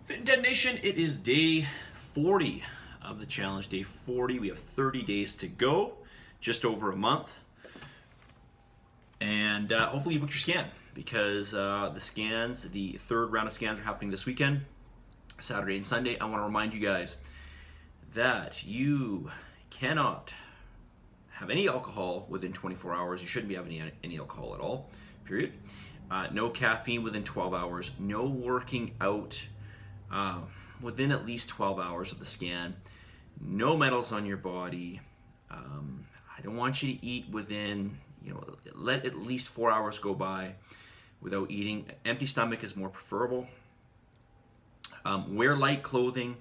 Fit and Dead Nation, it is day 40 of the challenge. Day 40. We have 30 days to go, just over a month. And hopefully you booked your scan because the third round of scans are happening this weekend, Saturday and Sunday. I want to remind you guys that you cannot have any alcohol within 24 hours. You shouldn't be having any alcohol at all, period. No caffeine within 12 hours. No working out within at least 12 hours of the scan. No metals on your body. I don't want you to eat within, let at least 4 hours go by without eating. Empty stomach is more preferable. Wear light clothing.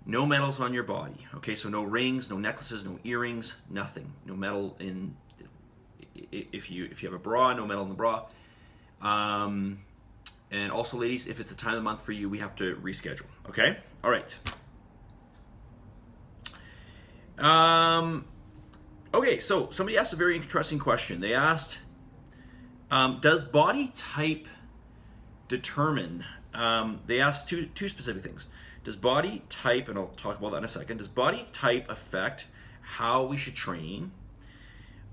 No metals on your body. Okay, so no rings, no necklaces, no earrings, nothing. No metal in, if you have a bra, no metal in the bra. And also, ladies, if it's the time of the month for you, we have to reschedule. Okay? All right. Okay, so somebody asked a very interesting question. They asked, does body type determine, they asked two specific things. Does body type, and I'll talk about that in a second, does body type affect how we should train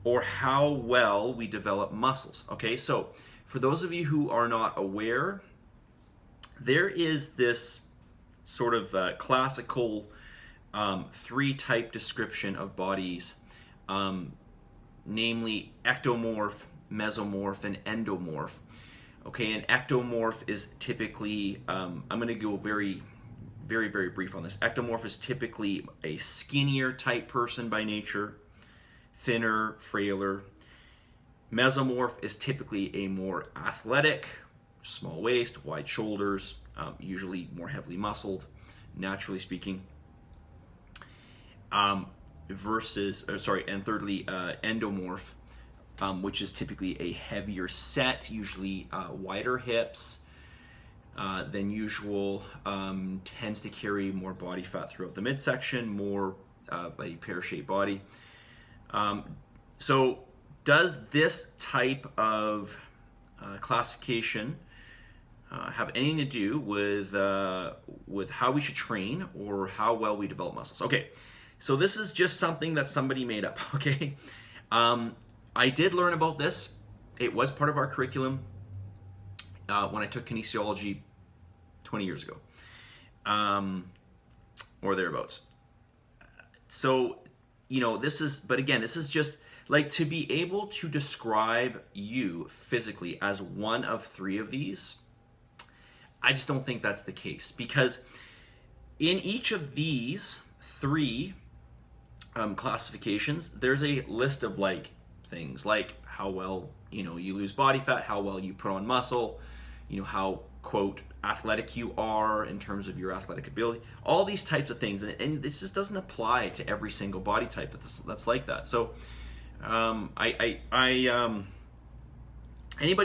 or how well we develop muscles? Okay, so for those of you who are not aware, there is this sort of classical three-type description of bodies, namely ectomorph, mesomorph, and endomorph. Okay, an ectomorph is typically, I'm going to go very brief on this. Ectomorph is typically a skinnier type person by nature, thinner, frailer. Mesomorph is typically a more athletic, small waist, wide shoulders, usually more heavily muscled, naturally speaking. And thirdly, endomorph, which is typically a heavier set, usually wider hips than usual, tends to carry more body fat throughout the midsection, more of a pear-shaped body. So does this type of classification have anything to do with how we should train or how well we develop muscles? Okay, so this is just something that somebody made up, okay? I did learn about this. It was part of our curriculum when I took kinesiology 20 years ago, or thereabouts. So, this is just, like, to be able to describe you physically as one of three of these, I just don't think that's the case. Because in each of these three classifications, there's a list of things like how well you lose body fat, how well you put on muscle, how, quote, athletic you are in terms of your athletic ability, all these types of things, and this just doesn't apply to every single body type that's like that. So anybody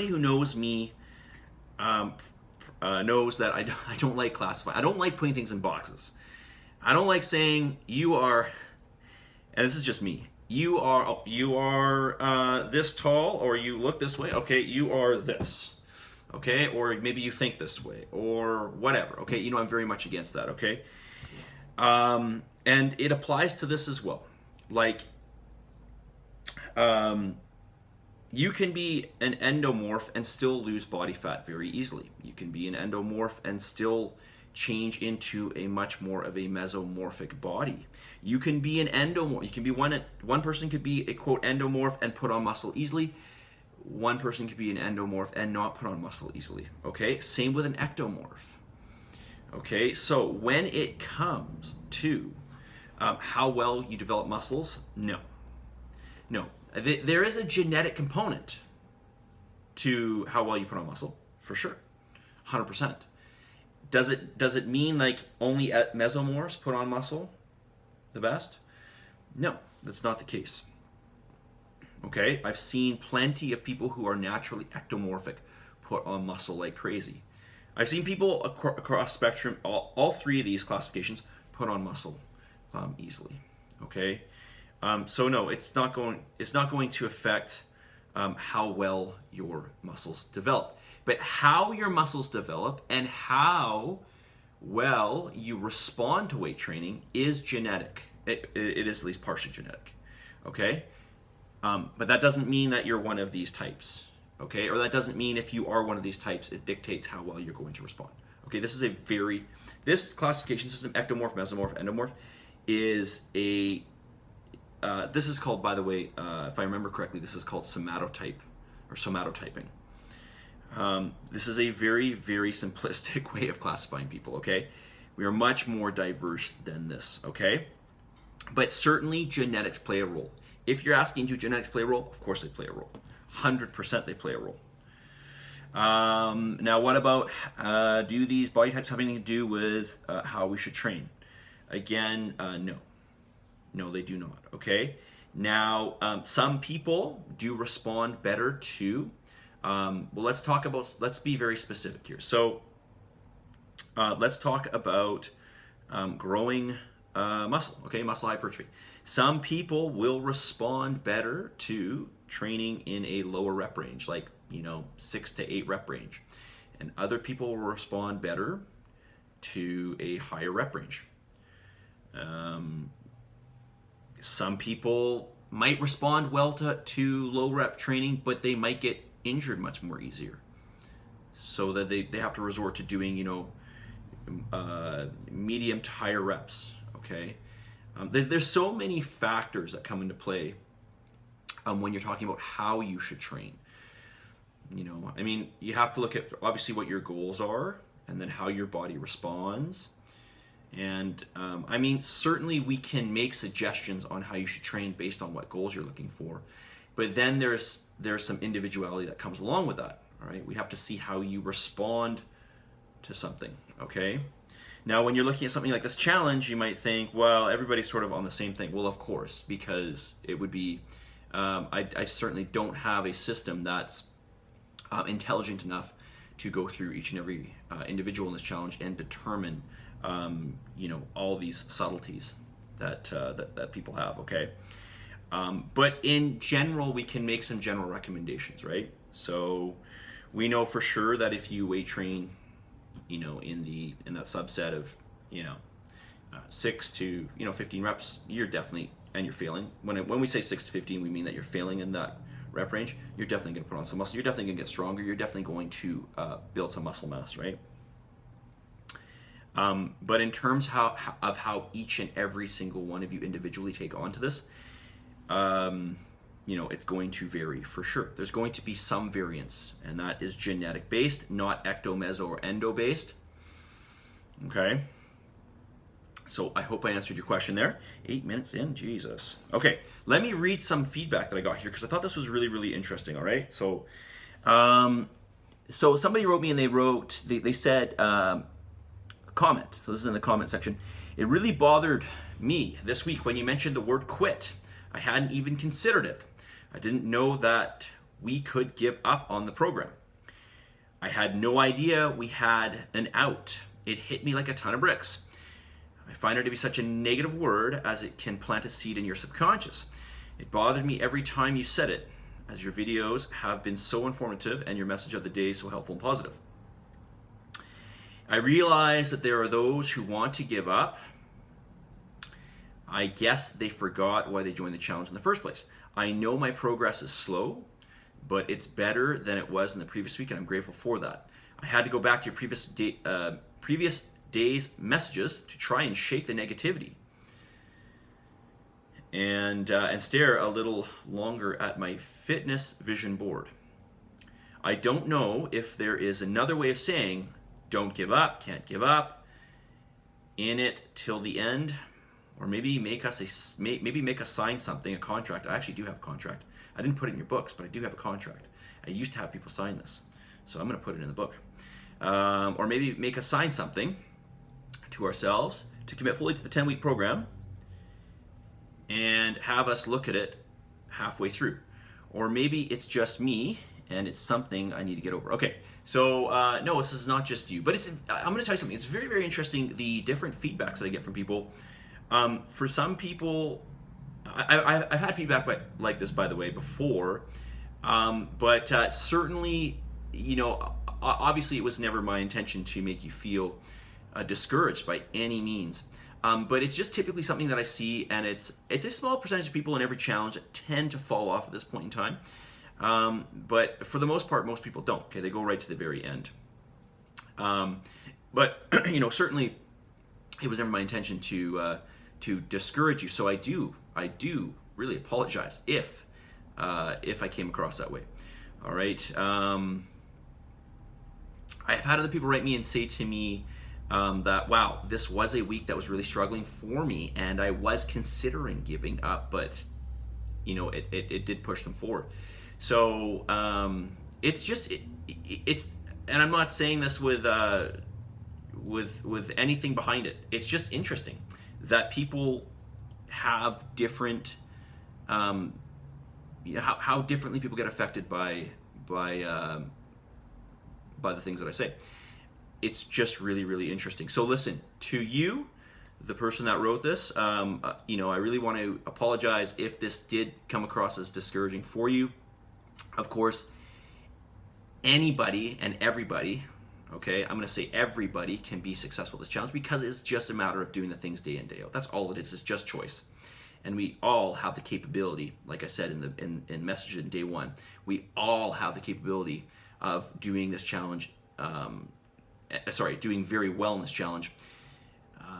who knows me knows that I don't like classifying. I don't like putting things in boxes. I don't like saying you are, and this is just me, you are this tall, or you look this way. Okay, you are this. Okay, or maybe you think this way, or whatever. Okay, I'm very much against that. Okay, and it applies to this as well. You can be an endomorph and still lose body fat very easily. You can be an endomorph and still change into a much more of a mesomorphic body. You can be an endomorph. You can be one person could be a, quote, endomorph and put on muscle easily. One person could be an endomorph and not put on muscle easily. Okay, same with an ectomorph. Okay, so when it comes to how well you develop muscles, no. There is a genetic component to how well you put on muscle, for sure, 100%. Does it mean only mesomorphs put on muscle the best? No, that's not the case. Okay, I've seen plenty of people who are naturally ectomorphic put on muscle like crazy. I've seen people across spectrum, all three of these classifications, put on muscle easily. Okay, so no, it's not going to affect how well your muscles develop. But how your muscles develop and how well you respond to weight training is genetic. It is at least partially genetic, okay? But that doesn't mean that you're one of these types, okay? Or that doesn't mean if you are one of these types, it dictates how well you're going to respond. Okay, this classification system, ectomorph, mesomorph, endomorph, is this is called, by the way, if I remember correctly, this is called somatotype or somatotyping. This is a very, very simplistic way of classifying people, okay? We are much more diverse than this, okay? But certainly genetics play a role. If you're asking, do genetics play a role? Of course they play a role. 100% they play a role. Now, what about, do these body types have anything to do with how we should train? Again, no. No, they do not, okay? Now, some people do respond better to, well, let's be very specific here. So, let's talk about growing muscle, okay? Muscle hypertrophy. Some people will respond better to training in a lower rep range, like, 6 to 8 rep range. And other people will respond better to a higher rep range. Some people might respond well to low rep training, but they might get injured much more easier. So that they have to resort to doing, medium to higher reps, okay? There's so many factors that come into play when you're talking about how you should train. You have to look at obviously what your goals are and then how your body responds. And certainly we can make suggestions on how you should train based on what goals you're looking for. But then there's some individuality that comes along with that, all right? We have to see how you respond to something, okay? Now, when you're looking at something like this challenge, you might think, well, everybody's sort of on the same thing. Well, of course, because it would be, I certainly don't have a system that's intelligent enough to go through each and every individual in this challenge and determine, all these subtleties that people have, okay? But in general, we can make some general recommendations, right? So we know for sure that if you weight train, in that subset of 6 to 15 reps, you're definitely, and you're failing. When we say 6 to 15, we mean that you're failing in that rep range. You're definitely going to put on some muscle. You're definitely going to get stronger. You're definitely going to build some muscle mass, right? But in terms of how each and every single one of you individually take on to this, it's going to vary for sure. There's going to be some variance, and that is genetic based, not ecto, meso, or endo based. Okay. So I hope I answered your question there. 8 minutes in, Jesus. Okay, let me read some feedback that I got here because I thought this was really, really interesting. All right. So, so somebody wrote me and they said, comment. So this is in the comment section. It really bothered me this week when you mentioned the word quit. I hadn't even considered it. I didn't know that we could give up on the program. I had no idea we had an out. It hit me like a ton of bricks. I find it to be such a negative word as it can plant a seed in your subconscious. It bothered me every time you said it, as your videos have been so informative and your message of the day so helpful and positive. I realize that there are those who want to give up. I guess they forgot why they joined the challenge in the first place. I know my progress is slow, but it's better than it was in the previous week, and I'm grateful for that. I had to go back to your previous day's messages to try and shake the negativity and stare a little longer at my fitness vision board. I don't know if there is another way of saying don't give up, can't give up, in it till the end. Or maybe make us sign something, a contract. I actually do have a contract. I didn't put it in your books, but I do have a contract. I used to have people sign this, so I'm going to put it in the book. Or maybe make us sign something to ourselves to commit fully to the 10-week program and have us look at it halfway through. Or maybe it's just me and it's something I need to get over. Okay, so no, this is not just you, but I'm going to tell you something. It's very, very interesting, the different feedbacks that I get from people. For some people, I've had feedback like this, by the way, before, but certainly, obviously it was never my intention to make you feel discouraged by any means. But it's just typically something that I see, and it's a small percentage of people in every challenge that tend to fall off at this point in time. But for the most part, most people don't. Okay, they go right to the very end. But certainly, it was never my intention to discourage you. So I do really apologize if I came across that way. All right. I've had other people write me and say to me that, wow, this was a week that was really struggling for me, and I was considering giving up, but it did push them forward. So it's and I'm not saying this with anything behind it. It's just interesting that people have different how differently people get affected by the things that I say. It's just really, really interesting. So listen, to you, the person that wrote this, I really want to apologize if this did come across as discouraging for you. Of course, anybody and everybody, okay, I'm going to say everybody can be successful with this challenge, because it's just a matter of doing the things day in, day out. That's all it is. It's just choice. And we all have the capability, like I said in message in day one, we all have the capability of doing this challenge, doing very well in this challenge,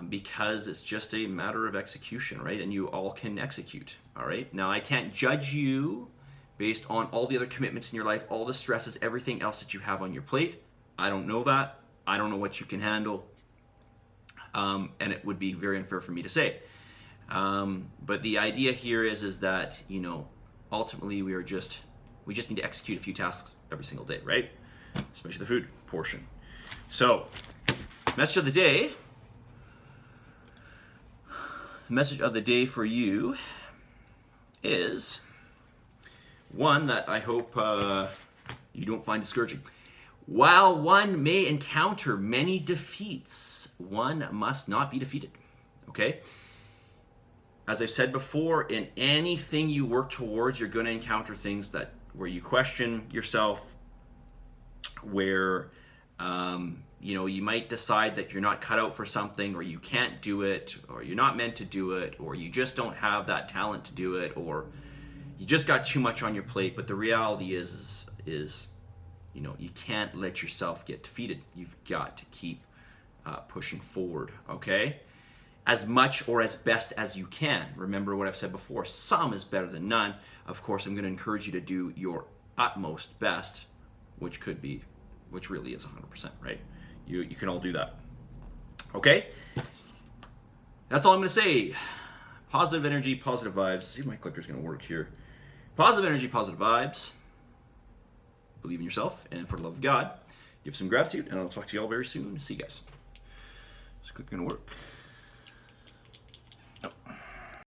because it's just a matter of execution, right? And you all can execute, all right? Now, I can't judge you based on all the other commitments in your life, all the stresses, everything else that you have on your plate. I don't know that. I don't know what you can handle. And it would be very unfair for me to say. But the idea here is that, ultimately we just need to execute a few tasks every single day, right? Especially the food portion. So, message of the day. Message of the day for you is one that I hope you don't find discouraging. While one may encounter many defeats, one must not be defeated. Okay? As I've said before, in anything you work towards, you're going to encounter things where you question yourself, where you might decide that you're not cut out for something, or you can't do it, or you're not meant to do it, or you just don't have that talent to do it, or you just got too much on your plate. But the reality is you can't let yourself get defeated. You've got to keep pushing forward, okay? As much or as best as you can. Remember what I've said before, some is better than none. Of course, I'm going to encourage you to do your utmost best, which really is 100%, right? You can all do that. Okay? That's all I'm going to say. Positive energy, positive vibes. See if my clicker's going to work here. Positive energy, positive vibes. Believe in yourself, and for the love of God, give some gratitude, and I'll talk to you all very soon. See you guys. Is the clicker going to work?